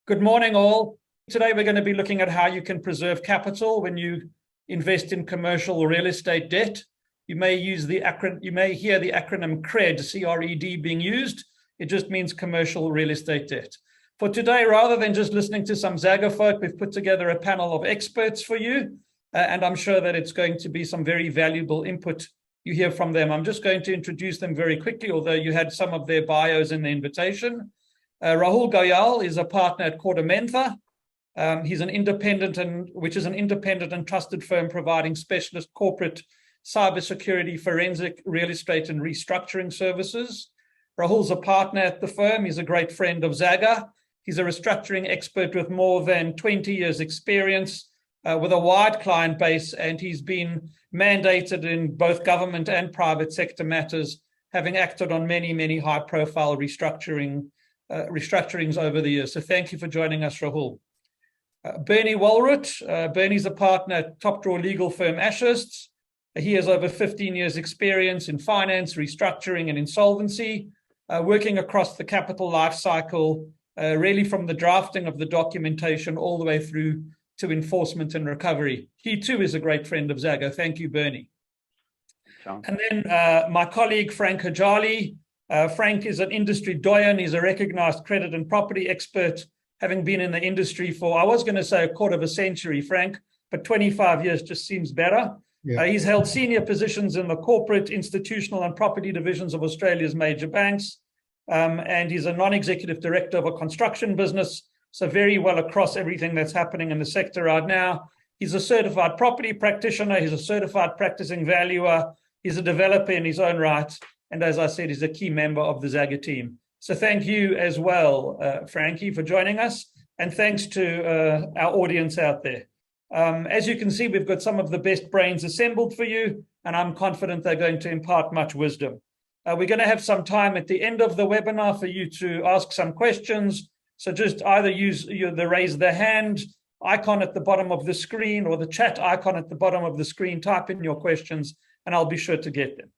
Good morning, all. Today, we're going to be looking at how you can preserve capital when you invest in commercial real estate debt. You may hear the acronym CRED, C-R-E-D, being used. It just means commercial real estate debt. For today, rather than just listening to some Zaga folk, we've put together a panel of experts for you, and I'm sure that it's going to be some very valuable input you hear from them. I'm just going to introduce them very quickly, although you had some of their bios in the invitation. Rahul Goyal is a partner at Cordamentha. He's an independent which is an independent and trusted firm providing specialist corporate cybersecurity, forensic, real estate, and restructuring services. Rahul's a partner at the firm. He's a great friend of Zaga. He's a restructuring expert with more than 20 years experience with a wide client base, and he's been mandated in both government and private sector matters, having acted on many high-profile restructurings over the years. So thank you for joining us, Rahul. Bernie Walrut. Bernie's a partner at top-draw legal firm Ashursts. He has over 15 years experience in finance, restructuring, and insolvency, working across the capital life cycle, really from the drafting of the documentation all the way through to enforcement and recovery. He too is a great friend of Zaga. Thank you, Bernie. Sure. And then my colleague, Frank Hajali. Frank is an industry doyen. He's a recognized credit and property expert, having been in the industry for, I was going to say a quarter of a century, Frank, but 25 years just seems better. Yeah. He's held senior positions in the corporate, institutional, and property divisions of Australia's major banks. And he's a non-executive director of a construction business, so very well across everything that's happening in the sector right now. He's a certified property practitioner. He's a certified practicing valuer. He's a developer in his own right. And as I said, he's a key member of the Zaga team. So thank you as well, Frankie, for joining us. And thanks to our audience out there. As you can see, we've got some of the best brains assembled for you, and I'm confident they're going to impart much wisdom. We're going to have some time at the end of the webinar for you to ask some questions. So just either use the raise the hand icon at the bottom of the screen or the chat icon at the bottom of the screen, type in your questions, and I'll be sure to get them.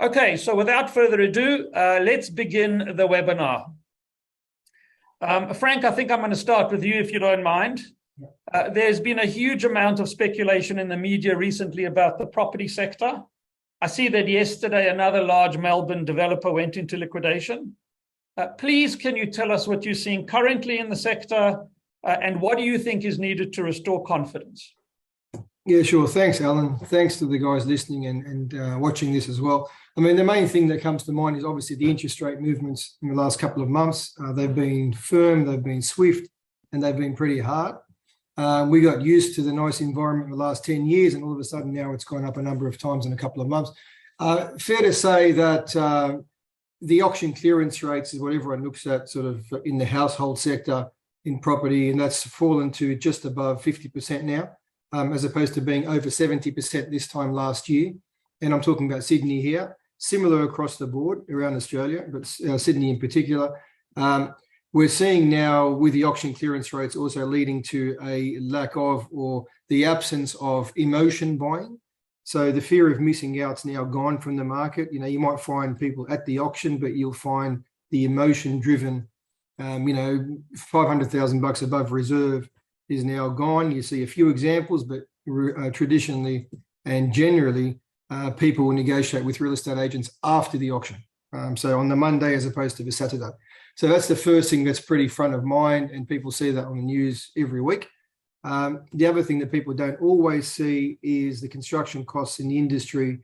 Okay, so without further ado, let's begin the webinar. Frank, I think I'm going to start with you, if you don't mind. There's been a huge amount of speculation in the media recently about the property sector. I see that yesterday another large Melbourne developer went into liquidation. Please, can you tell us what you're seeing currently in the sector and what do you think is needed to restore confidence? Yeah, sure. Thanks, Alan. Thanks to the guys listening and watching this as well. I mean, the main thing that comes to mind is obviously the interest rate movements in the last couple of months. They've been firm, they've been swift, and they've been pretty hard. We got used to the nice environment in the last 10 years, and all of a sudden now it's gone up a number of times in a couple of months. Fair to say that the auction clearance rates is what everyone looks at sort of in the household sector in property, and that's fallen to just above 50% now, as opposed to being over 70% this time last year. And I'm talking about Sydney here, similar across the board around Australia, but Sydney in particular. We're seeing now with the auction clearance rates also leading to a lack of or the absence of emotion buying. So the fear of missing out's now gone from the market. You know, you might find people at the auction, but you'll find the emotion-driven, $500,000 above reserve is now gone. You see a few examples, but traditionally and generally, people will negotiate with real estate agents after the auction. So on the Monday as opposed to the Saturday. So that's the first thing that's pretty front of mind, and people see that on the news every week. The other thing that people don't always see is the construction costs in the industry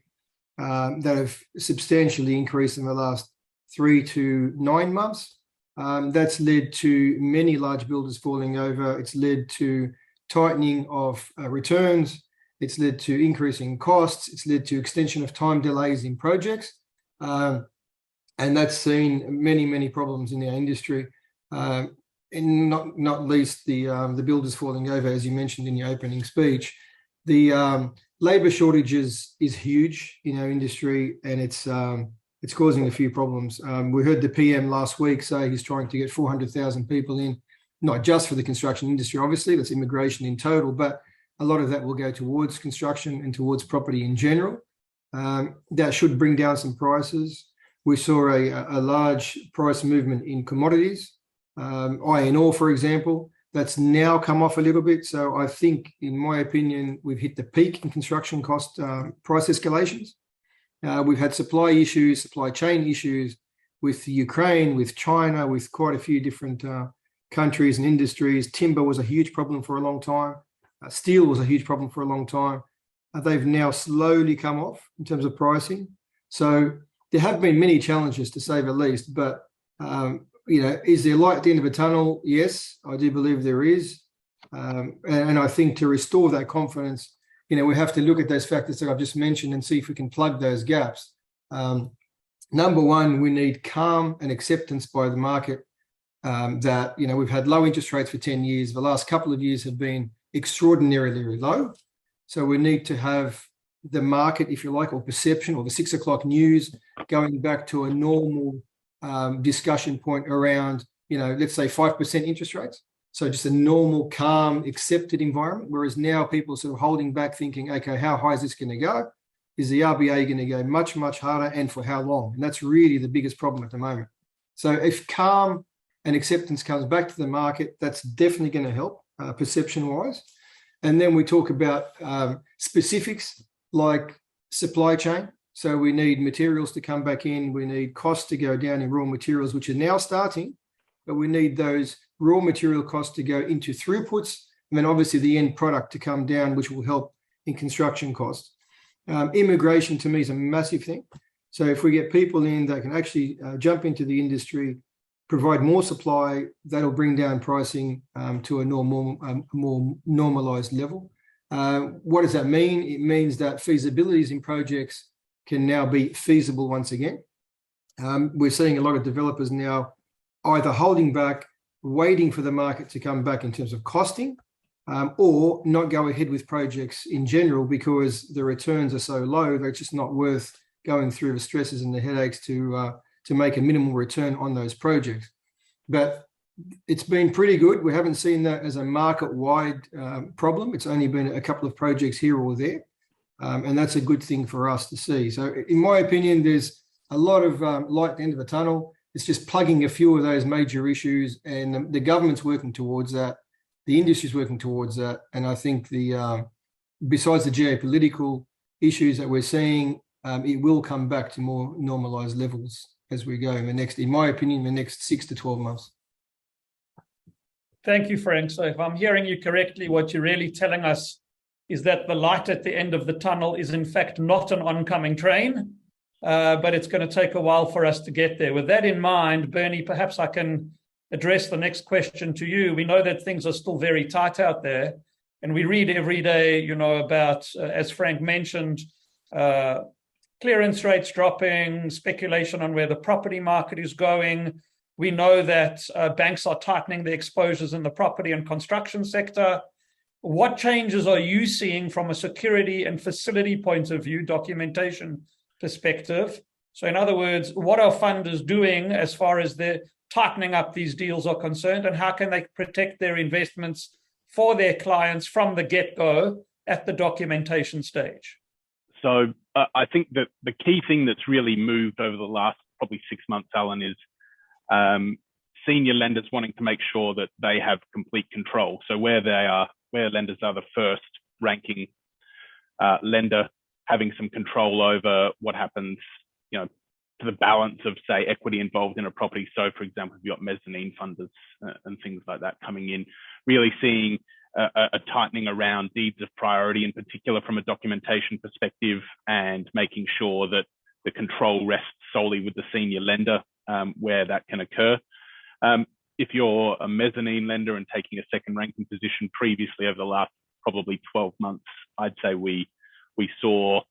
that have substantially increased in the last 3 to 9 months. That's led to many large builders falling over. It's led to tightening of returns. It's led to increasing costs. It's led to extension of time delays in projects. And that's seen many problems in our industry. And not least the builders falling over, as you mentioned in your opening speech. The labour shortages is huge in our industry, and it's causing a few problems. We heard the PM last week say he's trying to get 400,000 people in, not just for the construction industry, obviously, that's immigration in total, but a lot of that will go towards construction and towards property in general. That should bring down some prices. We saw a large price movement in commodities. Iron ore, for example, that's now come off a little bit. So I think, in my opinion, we've hit the peak in construction cost price escalations. We've had supply issues, supply chain issues with Ukraine, with China, with quite a few different countries and industries. Timber was a huge problem for a long time. Steel was a huge problem for a long time. They've now slowly come off in terms of pricing. So there have been many challenges, to say the least, but is there light at the end of a tunnel? Yes, I do believe there is. And I think to restore that confidence, we have to look at those factors that I've just mentioned and see if we can plug those gaps. Number one, we need calm and acceptance by the market that, we've had low interest rates for 10 years. The last couple of years have been extraordinarily low. So we need to have the market, if you like, or perception, or the 6 o'clock news going back to a normal discussion point around, let's say 5% interest rates. So just a normal, calm, accepted environment. Whereas now people are sort of holding back, thinking, okay, how high is this going to go? Is the RBA going to go much, much harder, and for how long? And that's really the biggest problem at the moment. So if calm and acceptance comes back to the market, that's definitely going to help perception-wise. And then we talk about specifics like supply chain. So we need materials to come back in. We need costs to go down in raw materials, which are now starting, but we need those raw material costs to go into throughputs, and then obviously the end product to come down, which will help in construction costs. Immigration to me is a massive thing. So if we get people in that can actually jump into the industry, provide more supply, that'll bring down pricing to a more normalized level. What does that mean? It means that feasibilities in projects can now be feasible once again. We're seeing a lot of developers now either holding back, waiting for the market to come back in terms of costing, or not go ahead with projects in general because the returns are so low that it's just not worth going through the stresses and the headaches to make a minimal return on those projects. But it's been pretty good. We haven't seen that as a market-wide problem. It's only been a couple of projects here or there, and that's a good thing for us to see. So in my opinion, there's a lot of light at the end of the tunnel. It's just plugging a few of those major issues, and the government's working towards that. The industry's working towards that. And I think besides the geopolitical issues that we're seeing, it will come back to more normalized levels as we go in my opinion, the next 6 to 12 months. Thank you, Frank. So if I'm hearing you correctly, what you're really telling us is that the light at the end of the tunnel is in fact not an oncoming train, but it's going to take a while for us to get there. With that in mind, Bernie, perhaps I can address the next question to you. We know that things are still very tight out there, and we read every day, about, as Frank mentioned, clearance rates dropping, speculation on where the property market is going. We know that banks are tightening their exposures in the property and construction sector. What changes are you seeing from a security and facility point of view, documentation perspective? So in other words, what are funders doing as far as the tightening up these deals are concerned, and how can they protect their investments for their clients from the get-go at the documentation stage? So I think that the key thing that's really moved over the last probably 6 months, Alan, is senior lenders wanting to make sure that they have complete control. So where lenders are the first ranking lender, having some control over what happens, to the balance of, say, equity involved in a property. So, for example, if you've got mezzanine funders and things like that coming in, really seeing a tightening around deeds of priority, in particular from a documentation perspective, and making sure that the control rests solely with the senior lender where that can occur. If you're a mezzanine lender and taking a second ranking position previously over the last probably 12 months, I'd say we saw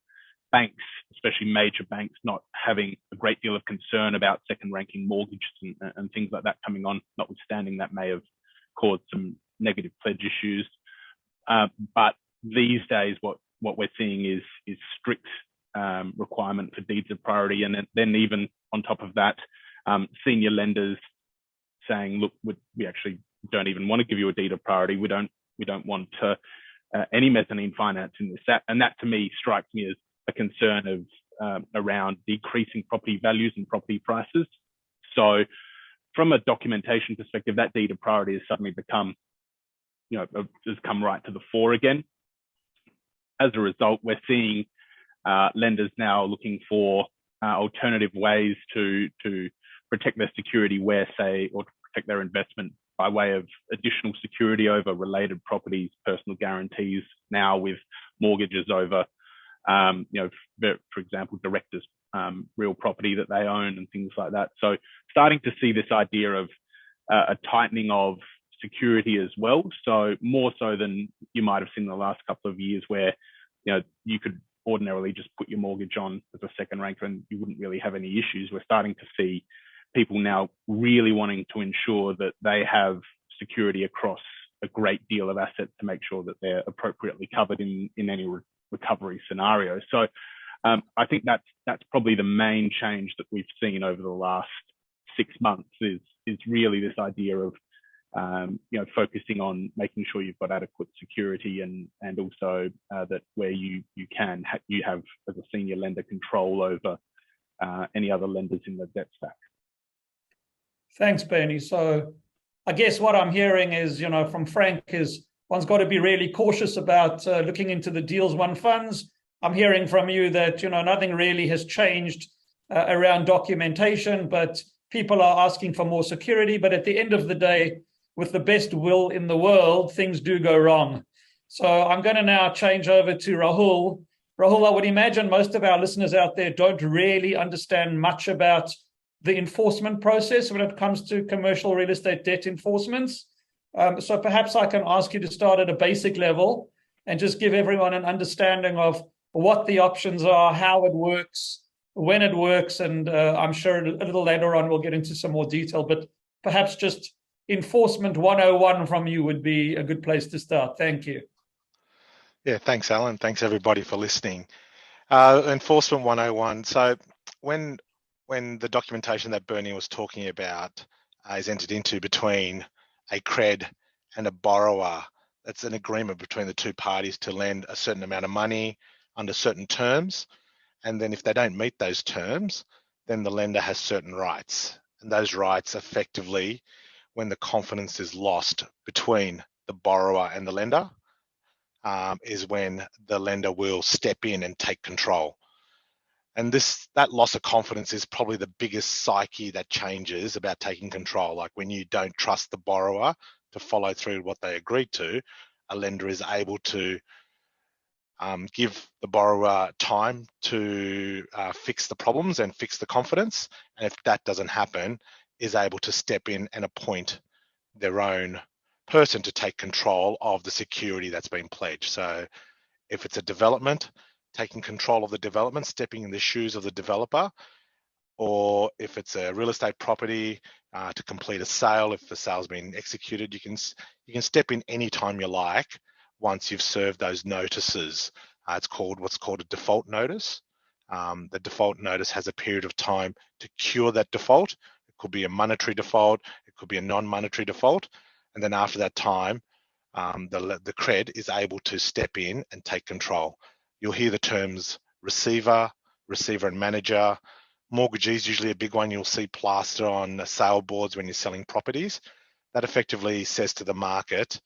banks, especially major banks, not having a great deal of concern about second ranking mortgages and things like that coming on, notwithstanding that may have caused some negative pledge issues. But these days, what we're seeing is strict requirement for deeds of priority. And then even on top of that, senior lenders saying, look, we actually don't even want to give you a deed of priority. We don't want any mezzanine finance in this. And that to me strikes me as a concern of around decreasing property values and property prices. So from a documentation perspective, that deed of priority has suddenly become, has come right to the fore again. As a result, we're seeing lenders now looking for alternative ways to protect their security or to protect their investment by way of additional security over related properties, personal guarantees, now with mortgages over, for example, directors' real property that they own and things like that. So starting to see this idea of a tightening of security as well. So more so than you might have seen in the last couple of years, where you could ordinarily just put your mortgage on as a second ranker and you wouldn't really have any issues. We're starting to see people now really wanting to ensure that they have security across a great deal of assets to make sure that they're appropriately covered in any recovery scenario. So I think that's probably the main change that we've seen over the last 6 months is really this idea of focusing on making sure you've got adequate security and also that where you have as a senior lender control over any other lenders in the debt stack. Thanks, Bernie. So I guess what I'm hearing is, from Frank is one's got to be really cautious about looking into the deals one funds. I'm hearing from you that, nothing really has changed around documentation, but people are asking for more security. But at the end of the day, with the best will in the world, things do go wrong. So I'm going to now change over to Rahul. Rahul, I would imagine most of our listeners out there don't really understand much about the enforcement process when it comes to commercial real estate debt enforcements. So perhaps I can ask you to start at a basic level and just give everyone an understanding of what the options are, how it works, when it works, and I'm sure a little later on we'll get into some more detail, but perhaps just enforcement 101 from you would be a good place to start. Thank you. Yeah, thanks, Alan. Thanks, everybody, for listening. Enforcement 101. So when the documentation that Bernie was talking about is entered into between a CRED and a borrower, that's an agreement between the two parties to lend a certain amount of money under certain terms. And then if they don't meet those terms, then the lender has certain rights. And those rights effectively, when the confidence is lost between the borrower and the lender, is when the lender will step in and take control. And that loss of confidence is probably the biggest psyche that changes about taking control. Like when you don't trust the borrower to follow through what they agreed to, a lender is able to give the borrower time to fix the problems and fix the confidence. And if that doesn't happen, is able to step in and appoint their own person to take control of the security that's been pledged. So if it's a development, taking control of the development, stepping in the shoes of the developer, or if it's a real estate property to complete a sale, if the sale's been executed, you can step in anytime you like once you've served those notices. It's called what's called a default notice. The default notice has a period of time to cure that default. It could be a monetary default, it could be a non-monetary default, and then after that time, the CRED is able to step in and take control. You'll hear the terms receiver and manager. Mortgagee is usually a big one you'll see plastered on sale boards when you're selling properties. That effectively says to the market,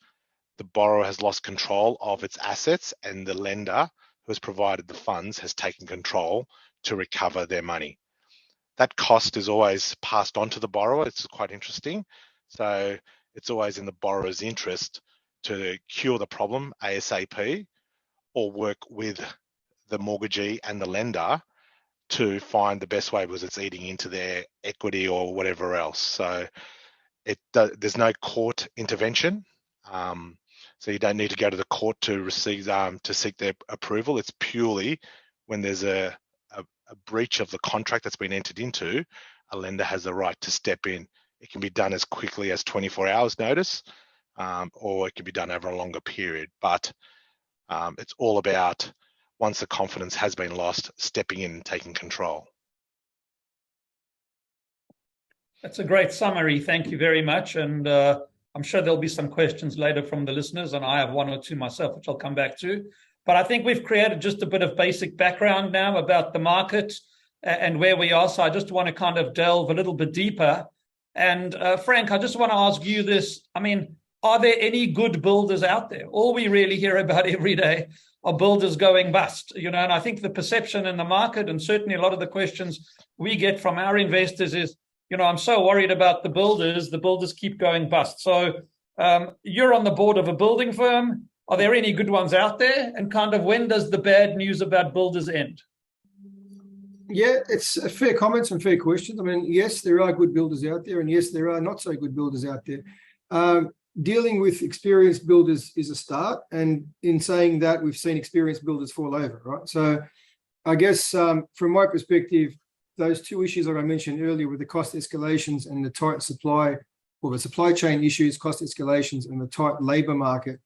the borrower has lost control of its assets and the lender who has provided the funds has taken control to recover their money. That cost is always passed on to the borrower. It's quite interesting. So it's always in the borrower's interest to cure the problem ASAP or work with the mortgagee and the lender to find the best way because it's eating into their equity or whatever else. So there's no court intervention. So you don't need to go to the court to receive to seek their approval. It's purely when there's a breach of the contract that's been entered into, a lender has the right to step in. It can be done as quickly as 24 hours notice, or it can be done over a longer period. But it's all about, once the confidence has been lost, stepping in and taking control. That's a great summary. Thank you very much. And I'm sure there'll be some questions later from the listeners, and I have one or two myself, which I'll come back to. But I think we've created just a bit of basic background now about the market and where we are. So I just want to kind of delve a little bit deeper. And Frank, I just want to ask you this. I mean, are there any good builders out there? All we really hear about every day are builders going bust, and I think the perception in the market, and certainly a lot of the questions we get from our investors is, I'm so worried about the builders keep going bust. So you're on the board of a building firm. Are there any good ones out there? And kind of when does the bad news about builders end? Yeah, it's a fair comments and fair questions. I mean, yes, there are good builders out there, and yes, there are not so good builders out there. Dealing with experienced builders is a start, and in saying that, we've seen experienced builders fall over, right? So I guess from my perspective, those two issues that I mentioned earlier with the cost escalations and the tight supply, or the supply chain issues, cost escalations, and the tight labor market,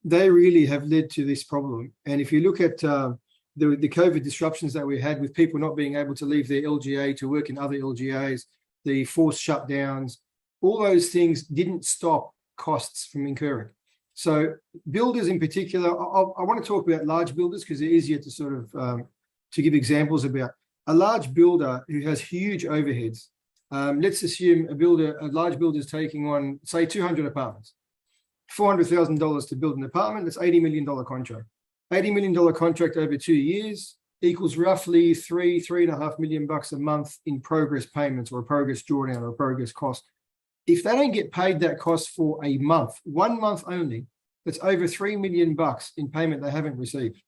they really have led to this problem. And if you look at the COVID disruptions that we had with people not being able to leave their LGA to work in other LGAs, the forced shutdowns, all those things didn't stop costs from incurring. So builders in particular, I want to talk about large builders because they're easier to sort of to give examples about. A large builder who has huge overheads, let's assume a large builder is taking on, say, 200 apartments, $400,000 to build an apartment, that's $80 million contract. $80 million contract over 2 years equals roughly $3.5 million a month in progress payments, or a progress drawdown, or a progress cost. If they don't get paid that cost for a month, 1 month only, that's over $3 million in payment they haven't received.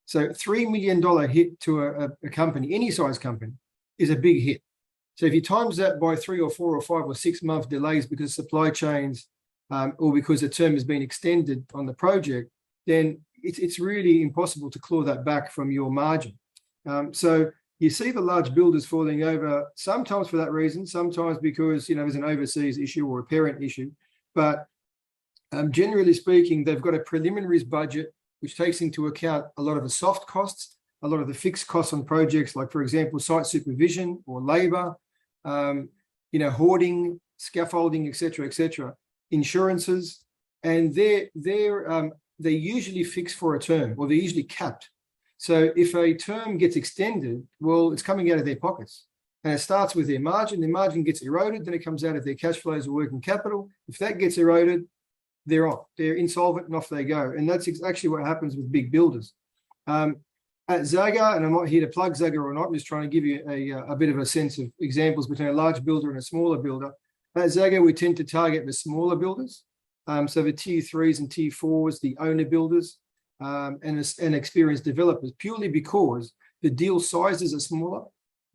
So $3 million hit to a company, any size company, is a big hit. So if you times that by 3 or 4 or 5 or 6 month delays because supply chains or because the term has been extended on the project, then it's really impossible to claw that back from your margin. So you see the large builders falling over, sometimes for that reason, sometimes because there's an overseas issue or a parent issue. But generally speaking, they've got a preliminaries budget which takes into account a lot of the soft costs, a lot of the fixed costs on projects, like, for example, site supervision or labor, hoarding, scaffolding, et cetera, insurances, and they're usually fixed for a term, or they're usually capped. So if a term gets extended, well, it's coming out of their pockets. And it starts with their margin gets eroded, then it comes out of their cash flows or working capital. If that gets eroded, they're insolvent and off they go. And that's actually what happens with big builders. At Zaga, and I'm not here to plug Zaga or not, I'm just trying to give you a bit of a sense of examples between a large builder and a smaller builder. At Zaga, we tend to target the smaller builders. So the tier 3s and tier 4s, the owner builders, and experienced developers, purely because the deal sizes are smaller,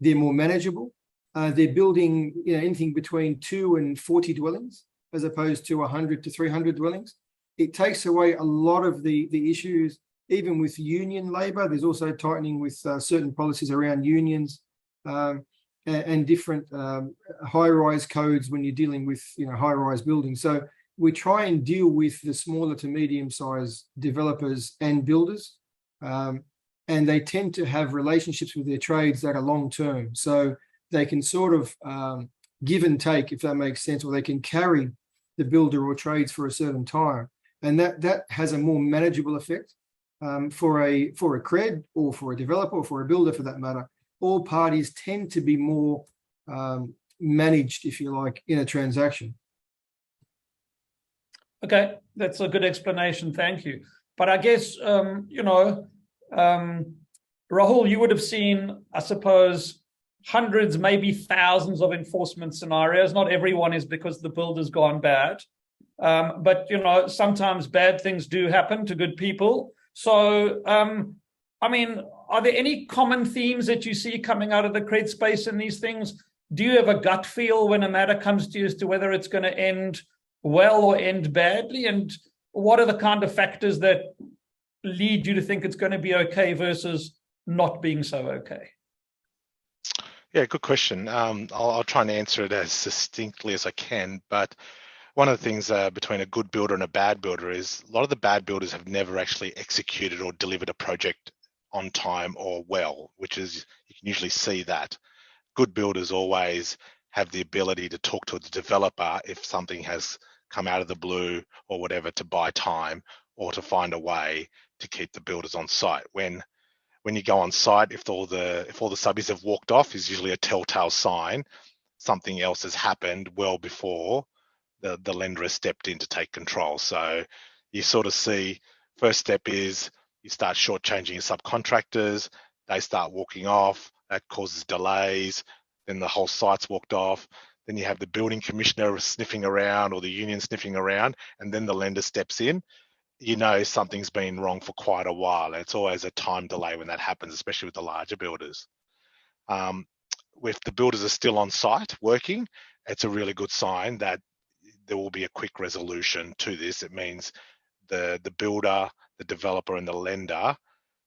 they're more manageable. They're building anything between 2 and 40 dwellings, as opposed to 100 to 300 dwellings. It takes away a lot of the issues, even with union labor. There's also tightening with certain policies around unions and different high-rise codes when you're dealing with high-rise buildings. So we try and deal with the smaller to medium-sized developers and builders, and they tend to have relationships with their trades that are long-term. So they can sort of give and take, if that makes sense, or they can carry the builder or trades for a certain time. And that has a more manageable effect for a CRED, or for a developer, or for a builder for that matter. All parties tend to be more managed, if you like, in a transaction. Okay, that's a good explanation. Thank you. But I guess, Rahul, you would have seen, I suppose, hundreds, maybe thousands of enforcement scenarios. Not everyone is because the builder's gone bad. But, sometimes bad things do happen to good people. So, are there any common themes that you see coming out of the CRED space in these things? Do you have a gut feel when a matter comes to you as to whether it's going to end well or end badly? And what are the kind of factors that lead you to think it's going to be okay versus not being so okay? Yeah, good question. I'll try and answer it as succinctly as I can. But one of the things between a good builder and a bad builder is a lot of the bad builders have never actually executed or delivered a project on time or well, which is, you can usually see that. Good builders always have the ability to talk to the developer if something has come out of the blue or whatever, to buy time or to find a way to keep the builders on site. When you go on site, if all the subbies have walked off, is usually a telltale sign something else has happened well before the lender has stepped in to take control. So you sort of see, first step is you start shortchanging your subcontractors, they start walking off, that causes delays, then the whole site's walked off, then you have the building commissioner sniffing around or the union sniffing around, and then the lender steps in. You know something's been wrong for quite a while, and it's always a time delay when that happens, especially with the larger builders. If the builders are still on site working, it's a really good sign that there will be a quick resolution to this. It means the builder, the developer, and the lender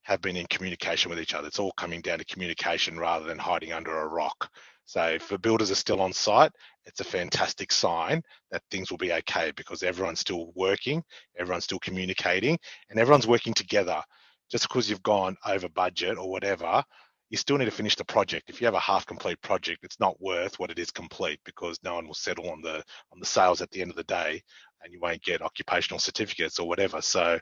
have been in communication with each other. It's all coming down to communication rather than hiding under a rock. So if the builders are still on site, it's a fantastic sign that things will be okay, because everyone's still working, everyone's still communicating, and everyone's working together. Just because you've gone over budget or whatever, you still need to finish the project. If you have a half complete project, it's not worth what it is complete, because no one will settle on the sales at the end of the day, and you won't get occupational certificates or whatever. So,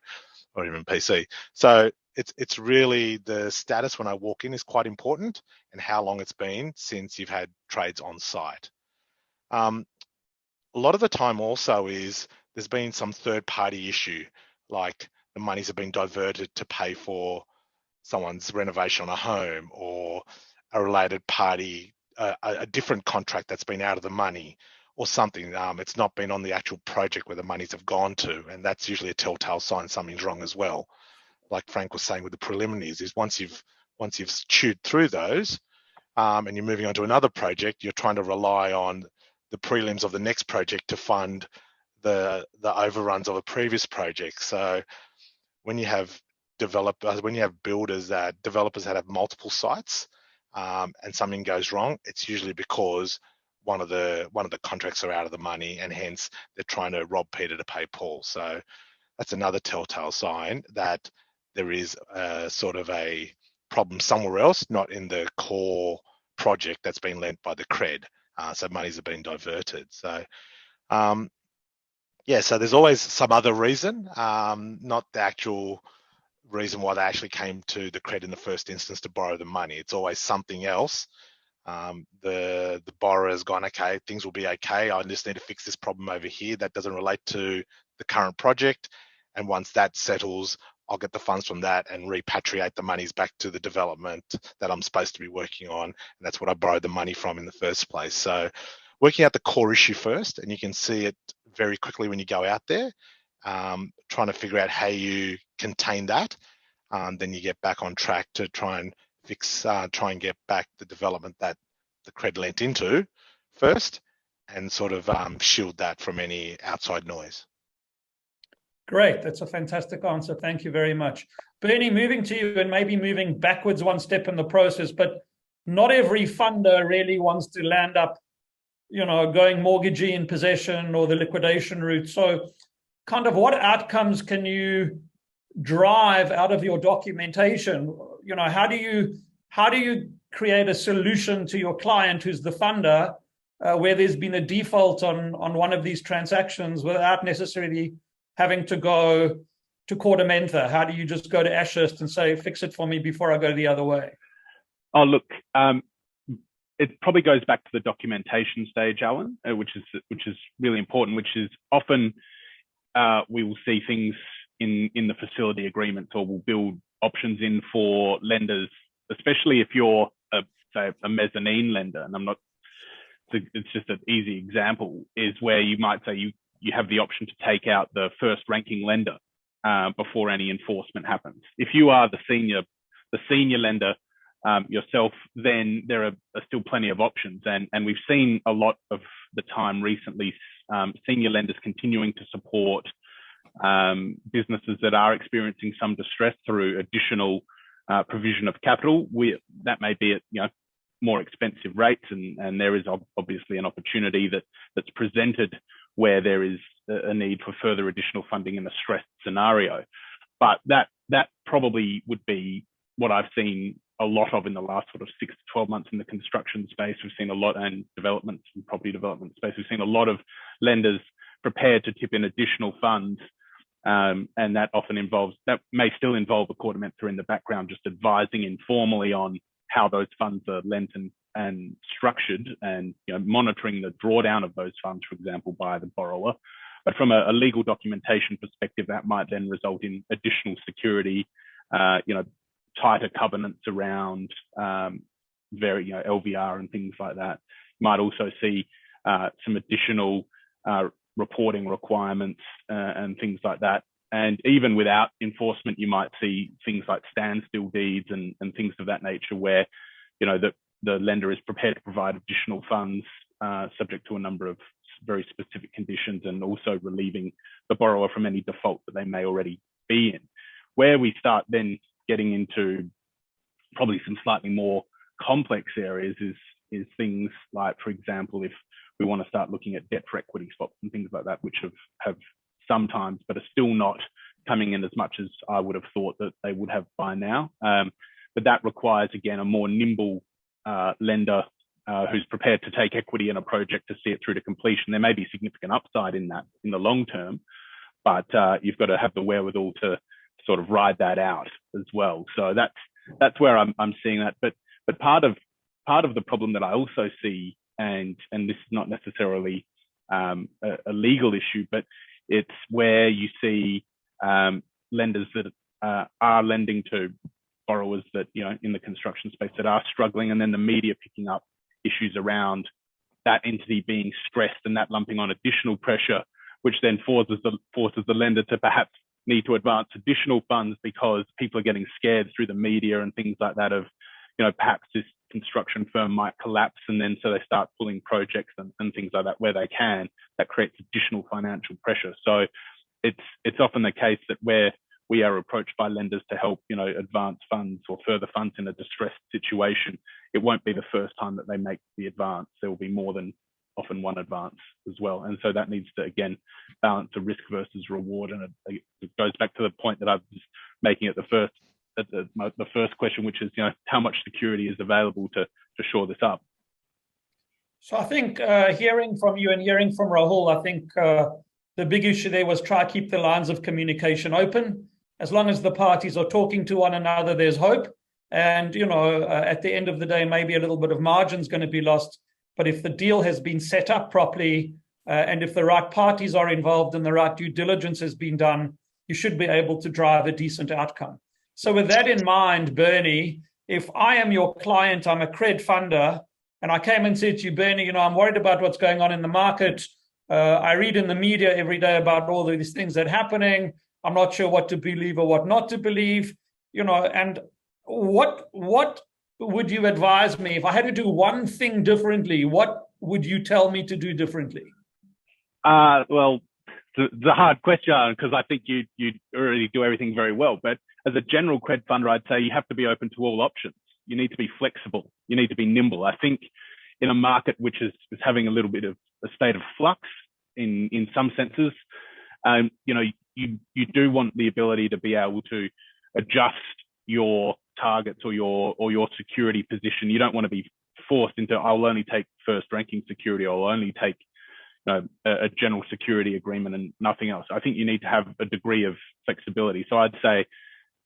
or even PC. So it's really the status when I walk in is quite important, and how long it's been since you've had trades on site. A lot of the time also is there's been some third party issue, like the monies have been diverted to pay for someone's renovation on a home, or a related party, a different contract that's been out of the money or something. It's not been on the actual project where the monies have gone to, and that's usually a telltale sign something's wrong as well. Like Frank was saying with the preliminaries, is once you've chewed through those, and you're moving on to another project, you're trying to rely on the prelims of the next project to fund the overruns of a previous project. So when you have developers that have multiple sites, and something goes wrong, it's usually because one of the contracts are out of the money, and hence they're trying to rob Peter to pay Paul. So that's another telltale sign that there is sort of a problem somewhere else, not in the core project that's been lent by the CRED. So monies have been diverted. So yeah, so there's always some other reason, not the actual reason why they actually came to the CRED in the first instance to borrow the money. It's always something else. The borrower's gone, okay, things will be okay. I just need to fix this problem over here that doesn't relate to the current project. And once that settles, I'll get the funds from that and repatriate the monies back to the development that I'm supposed to be working on. And that's what I borrowed the money from in the first place. So working out the core issue first, and you can see it very quickly when you go out there, trying to figure out how you contain that. Then you get back on track to try and fix, try and get back the development that the CRED lent into first, and sort of shield that from any outside noise. Great, that's a fantastic answer. Thank you very much. Bernie, moving to you, and maybe moving backwards one step in the process, but not every funder really wants to land up, you know, going mortgagee in possession or the liquidation route. So kind of what outcomes can you drive out of your documentation? You know, how do you create a solution to your client who's the funder, where there's been a default on one of these transactions without necessarily having to go to Court Mentha? How do you just go to Ashurst and say, fix it for me before I go the other way? Oh, look, it probably goes back to the documentation stage, Alan, which is really important, which is often we will see things in the facility agreements, or we'll build options in for lenders, especially if you're say a mezzanine lender. And it's just an easy example, is where you might say you have the option to take out the first ranking lender before any enforcement happens. If you are the senior lender yourself, then there are still plenty of options. And we've seen a lot of the time recently, senior lenders continuing to support businesses that are experiencing some distress through additional provision of capital. That may be at more expensive rates, and there is obviously an opportunity that's presented where there is a need for further additional funding in a stressed scenario. But that probably would be what I've seen a lot of in the last sort of 6 to 12 months in the construction space. We've seen a lot, and development and property development space, we've seen a lot of lenders prepared to tip in additional funds. And that may still involve a Court Mentha in the background, just advising informally on how those funds are lent and and structured, and monitoring the drawdown of those funds, for example, by the borrower. But from a legal documentation perspective, that might then result in additional security, tighter covenants around LVR and things like that. You might also see some additional reporting requirements and things like that. And even without enforcement, you might see things like standstill deeds and things of that nature, where the lender is prepared to provide additional funds subject to a number of very specific conditions, and also relieving the borrower from any default that they may already be in. Where we start then getting into probably some slightly more complex areas is things like, for example, if we want to start looking at debt for equity swaps and things like that, which have sometimes, but are still not coming in as much as I would have thought that they would have by now. But that requires, again, a more nimble lender who's prepared to take equity in a project to see it through to completion. There may be significant upside in that in the long term, but you've got to have the wherewithal to sort of ride that out as well. So that's where I'm seeing that. But part of the problem that I also see, and this is not necessarily a legal issue, but it's where you see lenders that are lending to borrowers that, in the construction space that are struggling, and then the media picking up issues around that entity being stressed and that lumping on additional pressure, which then forces the lender to perhaps need to advance additional funds because people are getting scared through the media and things like that of, perhaps this construction firm might collapse, and then so they start pulling projects and things like that where they can. That creates additional financial pressure. So it's often the case that where we are approached by lenders to help, advance funds or further funds in a distressed situation, it won't be the first time that they make the advance. There will be more than often one advance as well. And so that needs to, again, balance the risk versus reward. And it goes back to the point that I was making at the first question, which is, how much security is available to shore this up? So I think hearing from you and hearing from Rahul, I think the big issue there was try to keep the lines of communication open. As long as the parties are talking to one another, there's hope. And, at the end of the day, maybe a little bit of margin is going to be lost. But if the deal has been set up properly, and if the right parties are involved and the right due diligence has been done, you should be able to drive a decent outcome. So with that in mind, Bernie, if I am your client, I'm a CRED funder, and I came and said to you, Bernie, I'm worried about what's going on in the market. I read in the media every day about all of these things that are happening. I'm not sure what to believe or what not to believe, and what would you advise me if I had to do one thing differently? What would you tell me to do differently? Well, it's a hard question, because I think you already do everything very well. But as a general CRED funder, I'd say you have to be open to all options. You need to be flexible. You need to be nimble. I think in a market which is having a little bit of a state of flux in some senses, you do want the ability to be able to adjust your targets or your security position. You don't want to be forced into, I'll only take first ranking security, or I'll only take a general security agreement and nothing else. I think you need to have a degree of flexibility. So I'd say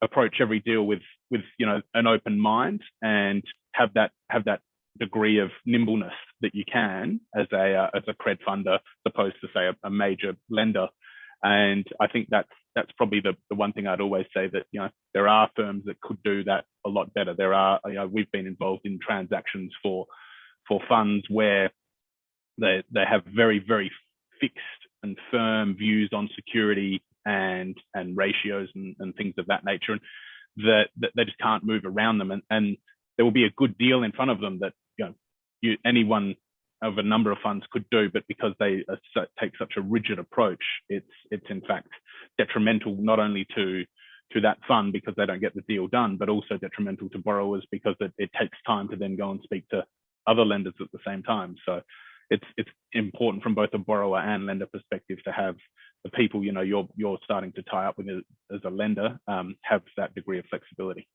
approach every deal with an open mind, and have that degree of nimbleness that you can as a CRED funder, as opposed to, say, a major lender. And I think that's probably the one thing I'd always say, that there are firms that could do that a lot better. There are, we've been involved in transactions for funds where they have very, very fixed and firm views on security and ratios and things of that nature, and that they just can't move around them. And there will be a good deal in front of them that anyone of a number of funds could do, but because they take such a rigid approach, it's in fact detrimental not only to that fund because they don't get the deal done, but also detrimental to borrowers because it takes time to then go and speak to other lenders at the same time. So it's important from both a borrower and lender perspective to have the people you're starting to tie up with as a lender have that degree of flexibility.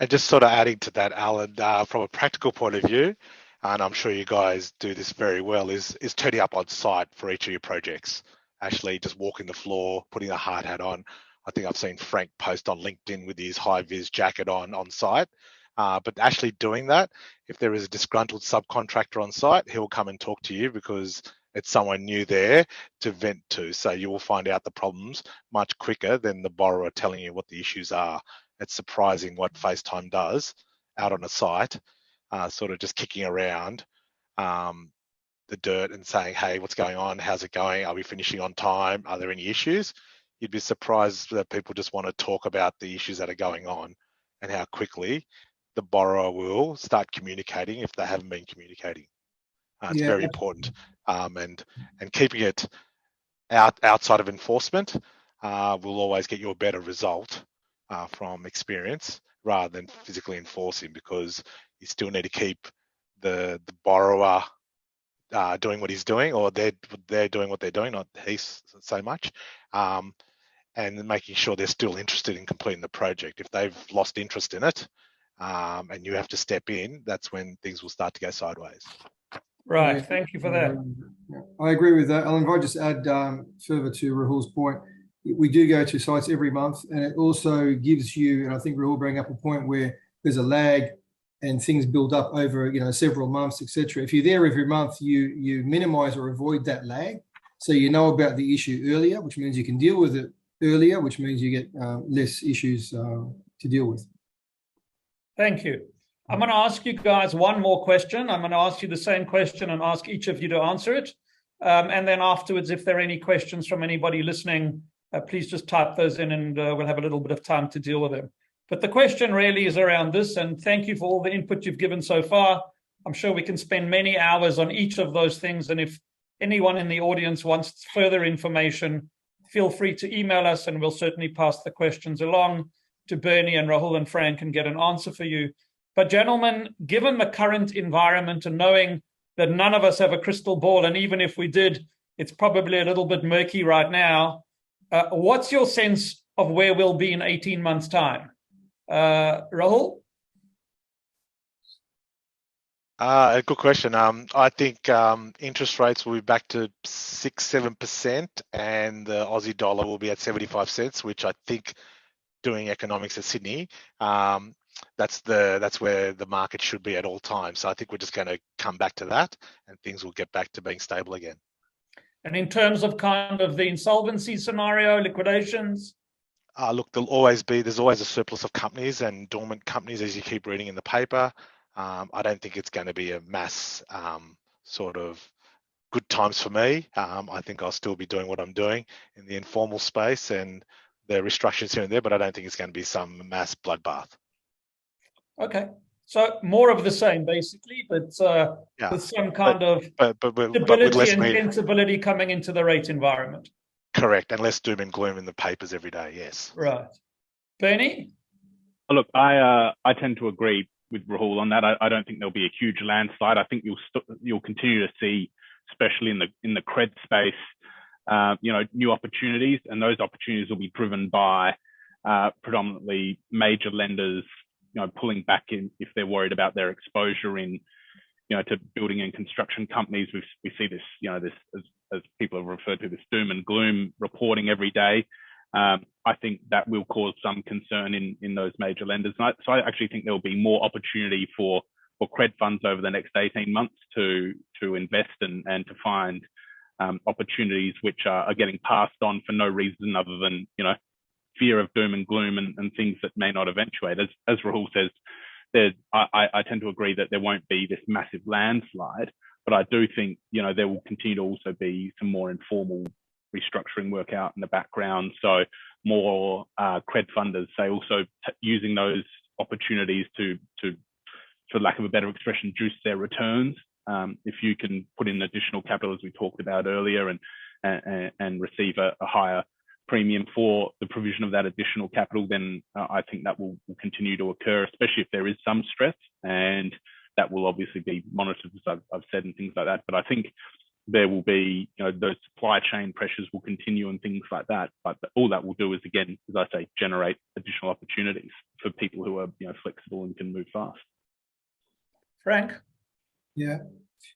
And just sort of adding to that, Alan, from a practical point of view, and I'm sure you guys do this very well, is turning up on site for each of your projects. Actually just walking the floor, putting a hard hat on. I think I've seen Frank post on LinkedIn with his high-vis jacket on site. But actually doing that, if there is a disgruntled subcontractor on site, he'll come and talk to you because it's someone new there to vent to. So you will find out the problems much quicker than the borrower telling you what the issues are. It's surprising what FaceTime does out on a site, sort of just kicking around the dirt and saying, hey, what's going on? How's it going? Are we finishing on time? Are there any issues? You'd be surprised that people just want to talk about the issues that are going on and how quickly the borrower will start communicating if they haven't been communicating. It's very important. And keeping it outside of enforcement will always get you a better result from experience rather than physically enforcing, because you still need to keep the borrower doing what he's doing, or they're doing what they're doing, not he so much, and making sure they're still interested in completing the project. If they've lost interest in it and you have to step in, that's when things will start to go sideways. Right, thank you for that. I agree with that, Alan. If I just add further to Rahul's point, we do go to sites every month, and it also gives you, and I think Rahul bring up a point where there's a lag and things build up over several months, etc. If you're there every month, you minimize or avoid that lag, so you know about the issue earlier, which means you can deal with it earlier, which means you get less issues to deal with. Thank you. I'm going to ask you guys one more question. I'm going to ask you the same question and ask each of you to answer it. And then afterwards, if there are any questions from anybody listening, please just type those in and we'll have a little bit of time to deal with them. But the question really is around this, and thank you for all the input you've given so far. I'm sure we can spend many hours on each of those things. And if anyone in the audience wants further information, feel free to email us and we'll certainly pass the questions along to Bernie and Rahul and Frank and get an answer for you. But gentlemen, given the current environment and knowing that none of us have a crystal ball, and even if we did, it's probably a little bit murky right now, what's your sense of where we'll be in 18 months' time? Rahul? Good question. I think interest rates will be back to 6-7%, and the Aussie dollar will be at 75 cents, which I think, doing economics at Sydney, that's where the market should be at all times. So I think we're just going to come back to that, and things will get back to being stable again. And in terms of kind of the insolvency scenario, liquidations? Look, there's always a surplus of companies and dormant companies, as you keep reading in the paper. I don't think it's going to be a mass sort of good times for me. I think I'll still be doing what I'm doing in the informal space and the restructures here and there, but I don't think it's going to be some mass bloodbath. Okay, so more of the same, basically, but with some kind of stability and sensibility coming into the rate environment. Correct, and less doom and gloom in the papers every day. Yes. Right, Bernie. Look, I tend to agree with Rahul on that. I don't think there'll be a huge landslide. I think you'll continue to see, especially in the CRED space, new opportunities, and those opportunities will be driven by predominantly major lenders, pulling back in if they're worried about their exposure in, to building and construction companies. We see this, this as people have referred to, this doom and gloom reporting every day. I think that will cause some concern in those major lenders. So I actually think there will be more opportunity for CRED funds over the next 18 months to invest and to find opportunities which are getting passed on for no reason other than, fear of doom and gloom and things that may not eventuate. As Rahul says, I tend to agree that there won't be this massive landslide, but I do think, there will continue to also be some more informal restructuring work out in the background. So more CRED funders, say, also using those opportunities to, for lack of a better expression, juice their returns. If you can put in additional capital, as we talked about earlier, and receive a higher premium for the provision of that additional capital, then I think that will continue to occur, especially if there is some stress, and that will obviously be monitored, as I've said, and things like that. But I think there will be, those supply chain pressures will continue and things like that. But all that will do is, again, as I say, generate additional opportunities for people who are, flexible and can move fast. Frank?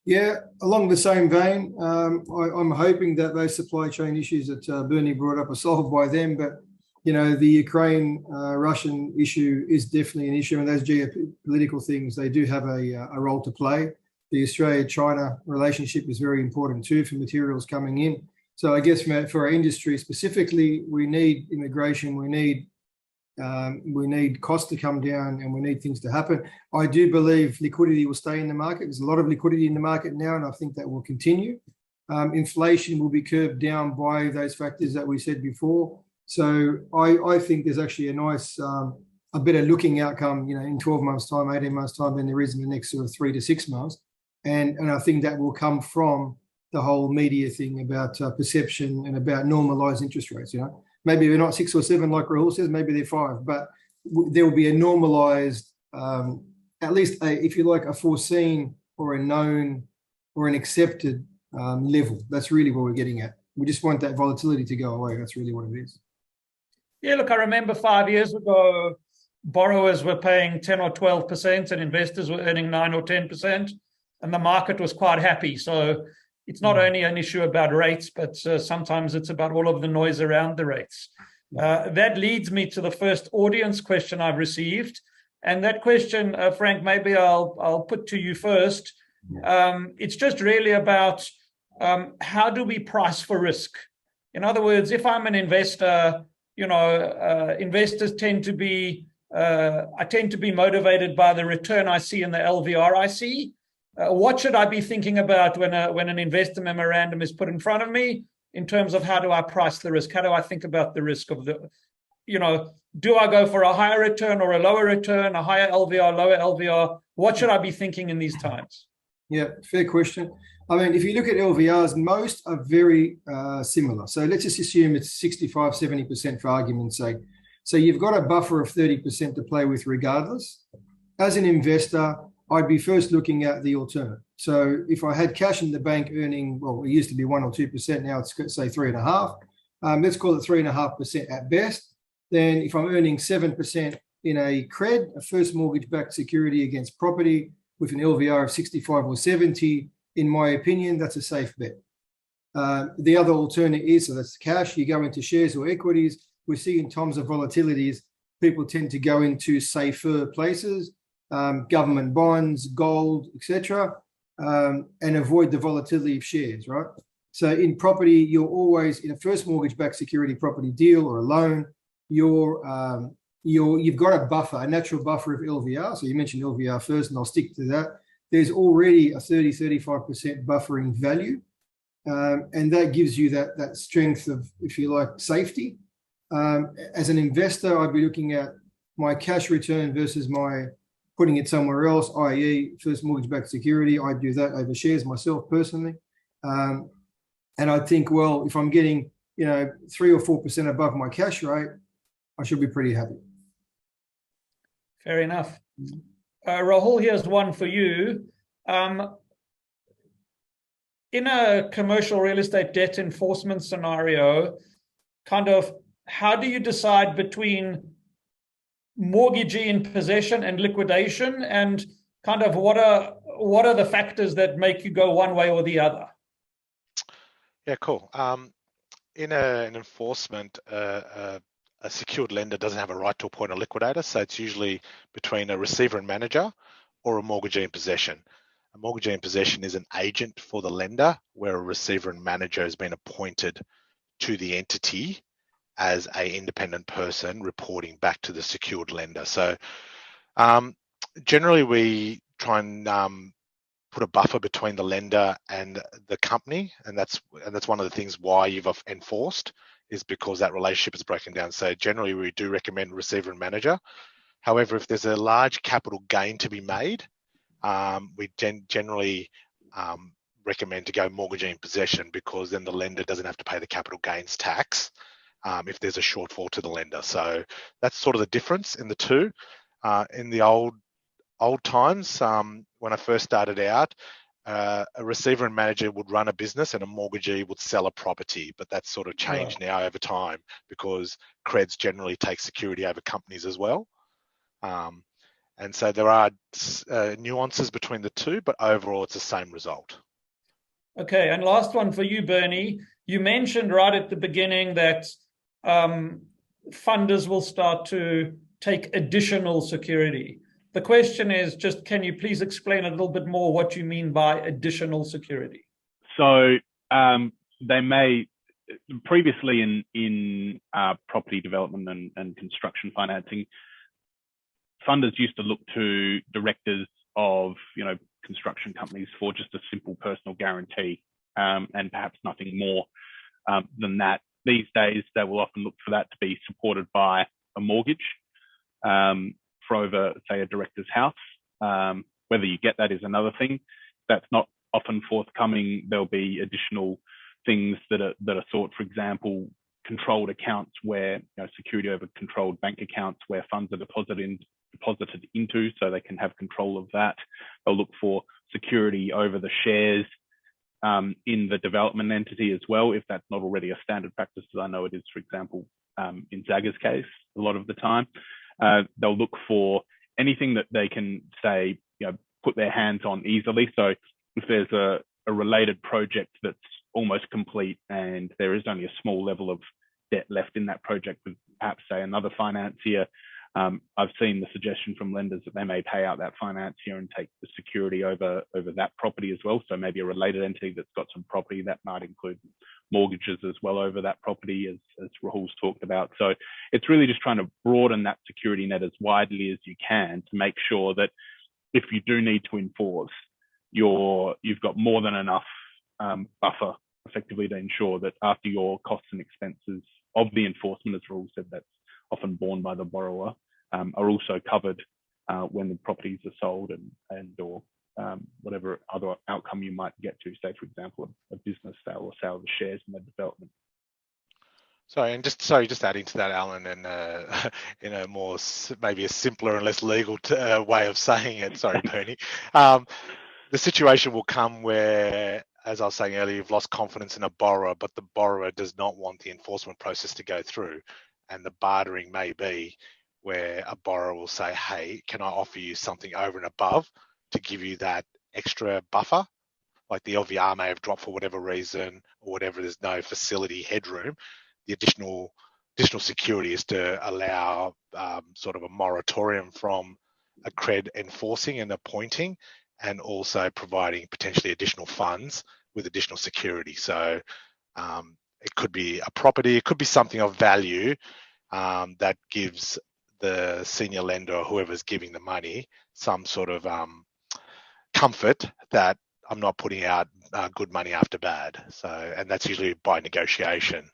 Yeah, along the same vein, I'm hoping that those supply chain issues that Bernie brought up are solved by then, but the Ukraine Russian issue is definitely an issue, and those geopolitical things, they do have a role to play. The Australia-China relationship is very important too for materials coming in. So I guess for our industry specifically, we need immigration, we need costs to come down, and we need things to happen. I do believe liquidity will stay in the market. There's a lot of liquidity in the market now, and I think that will continue. Inflation will be curbed down by those factors that we said before. So I think there's actually a nice, a better looking outcome, in 12 months' time, 18 months' time than there is in the next sort of 3 to 6 months. And I think that will come from the whole media thing about perception and about normalized interest rates. Maybe they're not 6 or 7 like Rahul says, maybe they're 5, but there will be a normalized, at least if you like, a foreseen or a known or an accepted level. That's really what we're getting at. We just want that volatility to go away. That's really what it is. Yeah, look, I remember 5 years ago, borrowers were paying 10 or 12% and investors were earning 9 or 10%, and the market was quite happy. So it's not only an issue about rates, but sometimes it's about all of the noise around the rates. That leads me to the first audience question I've received. And that question, Frank, maybe I'll put to you first. It's just really about how do we price for risk? In other words, if I'm an investor, investors tend to be, I tend to be motivated by the return I see in the LVR I see. What should I be thinking about when an investor memorandum is put in front of me in terms of how do I price the risk? How do I think about the risk of do I go for a higher return or a lower return, a higher LVR, lower LVR? What should I be thinking in these times? Yeah, fair question. I mean, if you look at LVRs, most are very similar. So let's just assume it's 65, 70% for argument's sake. So you've got a buffer of 30% to play with regardless. As an investor, I'd be first looking at the alternate. So if I had cash in the bank earning, well, it used to be 1 or 2%, now it's say 3.5%. Let's call it 3.5% at best. Then if I'm earning 7% in a CRED, a first mortgage-backed security against property with an LVR of 65 or 70, in my opinion, that's a safe bet. The other alternate is, so that's cash, you go into shares or equities. We see in times of volatilities, people tend to go into safer places, government bonds, gold, etc., and avoid the volatility of shares, right? So in property, you're always, in a first mortgage-backed security property deal or a loan, you've got a buffer, a natural buffer of LVR. So you mentioned LVR first, and I'll stick to that. There's already a 30-35% buffer in value, and that gives you that strength of, if you like, safety. As an investor, I'd be looking at my cash return versus my putting it somewhere else, i.e. first mortgage-backed security. I'd do that over shares myself personally. And I think, well, if I'm getting 3 or 4% above my cash rate, I should be pretty happy. Fair enough. Rahul, here's one for you. In a commercial real estate debt enforcement scenario, kind of how do you decide between mortgagee in possession and liquidation, and kind of what are the factors that make you go one way or the other? Yeah, cool. In an enforcement, a secured lender doesn't have a right to appoint a liquidator, so it's usually between a receiver and manager or a mortgagee in possession. A mortgagee in possession is an agent for the lender, where a receiver and manager has been appointed to the entity as an independent person reporting back to the secured lender. So generally we try and put a buffer between the lender and the company, and that's one of the things why you've enforced, is because that relationship is broken down. So generally we do recommend receiver and manager. However, if there's a large capital gain to be made, we generally recommend to go mortgagee in possession, because then the lender doesn't have to pay the capital gains tax if there's a shortfall to the lender. So that's sort of the difference in the two. In the old times, when I first started out, a receiver and manager would run a business and a mortgagee would sell a property, but that's sort of changed now over time, because CREDs generally take security over companies as well. And so there are nuances between the two, but overall it's the same result. Okay, and last one for you, Bernie. You mentioned right at the beginning that funders will start to take additional security. The question is just, can you please explain a little bit more what you mean by additional security? So they may, previously in property development and construction financing, funders used to look to directors of construction companies for just a simple personal guarantee and perhaps nothing more than that. These days, they will often look for that to be supported by a mortgage for over, say, a director's house. Whether you get that is another thing. That's not often forthcoming. There'll be additional things that are sought, for example, controlled accounts where security over controlled bank accounts where funds are deposited into, so they can have control of that. They'll look for security over the shares in the development entity as well, if that's not already a standard practice, as I know it is, for example, in Zaga's case, a lot of the time. They'll look for anything that they can say, put their hands on easily. So if there's a related project that's almost complete and there is only a small level of debt left in that project with perhaps, say, another financier, I've seen the suggestion from lenders that they may pay out that financier and take the security over that property as well. So maybe a related entity that's got some property that might include mortgages as well over that property, as Rahul's talked about. So it's really just trying to broaden that security net as widely as you can to make sure that if you do need to enforce, you've got more than enough buffer effectively to ensure that after your costs and expenses of the enforcement, as Rahul said, that's often borne by the borrower, are also covered when the properties are sold or whatever other outcome you might get to, say, for example, a business sale or sale of the shares in the development. Sorry, just adding to that, Alan, and in a more maybe a simpler and less legal way of saying it. Sorry, Bernie. The situation will come where, as I was saying earlier, you've lost confidence in a borrower, but the borrower does not want the enforcement process to go through. And the bartering may be where a borrower will say, hey, can I offer you something over and above to give you that extra buffer? Like the LVR may have dropped for whatever reason or whatever, there's no facility headroom. The additional security is to allow sort of a moratorium from a CRED enforcing and appointing, and also providing potentially additional funds with additional security. So it could be a property, it could be something of value that gives the senior lender or whoever's giving the money some sort of comfort that I'm not putting out good money after bad. So, and that's usually by negotiation.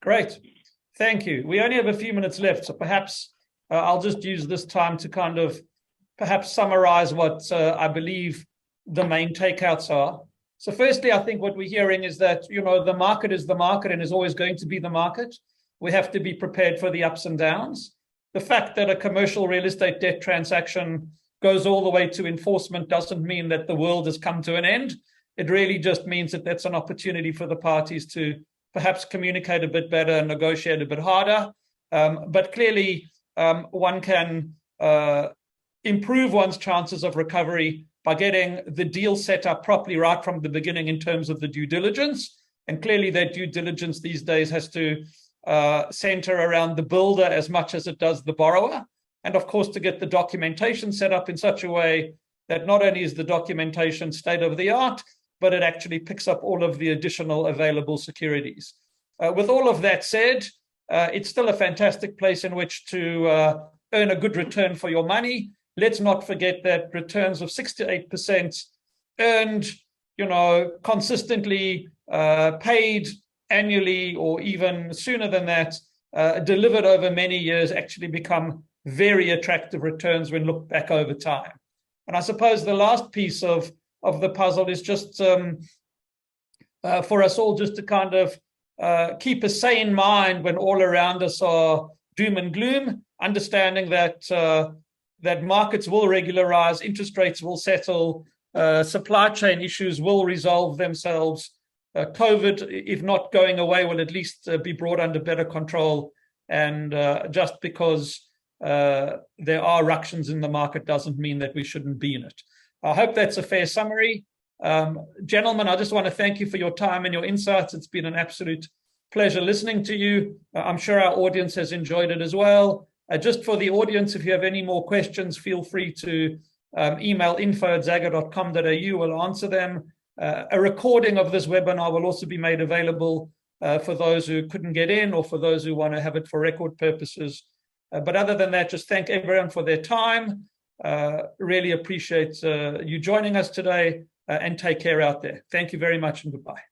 Great, thank you. We only have a few minutes left, so perhaps I'll just use this time to kind of perhaps summarize what I believe the main takeouts are. So firstly, I think what we're hearing is that, the market is the market and is always going to be the market. We have to be prepared for the ups and downs. The fact that a commercial real estate debt transaction goes all the way to enforcement doesn't mean that the world has come to an end. It really just means that that's an opportunity for the parties to perhaps communicate a bit better and negotiate a bit harder. But clearly, one can improve one's chances of recovery by getting the deal set up properly right from the beginning in terms of the due diligence. And clearly that due diligence these days has to center around the builder as much as it does the borrower. And of course, to get the documentation set up in such a way that not only is the documentation state of the art, but it actually picks up all of the additional available securities. With all of that said, it's still a fantastic place in which to earn a good return for your money. Let's not forget that returns of 6 to 8% earned, consistently paid annually or even sooner than that, delivered over many years, actually become very attractive returns when looked back over time. And I suppose the last piece of the puzzle is just for us all just to kind of keep a sane mind when all around us are doom and gloom, understanding that that markets will regularize, interest rates will settle, supply chain issues will resolve themselves. COVID, if not going away, will at least be brought under better control. And just because there are ructions in the market doesn't mean that we shouldn't be in it. I hope that's a fair summary. Gentlemen, I just want to thank you for your time and your insights. It's been an absolute Pleasure listening to you. I'm sure our audience has enjoyed it as well. Just for the audience, if you have any more questions, feel free to email info@zaga.com.au. We'll answer them. A recording of this webinar will also be made available for those who couldn't get in or for those who want to have it for record purposes. But other than that, just thank everyone for their time. Really appreciate you joining us today, and take care out there. Thank you very much and goodbye.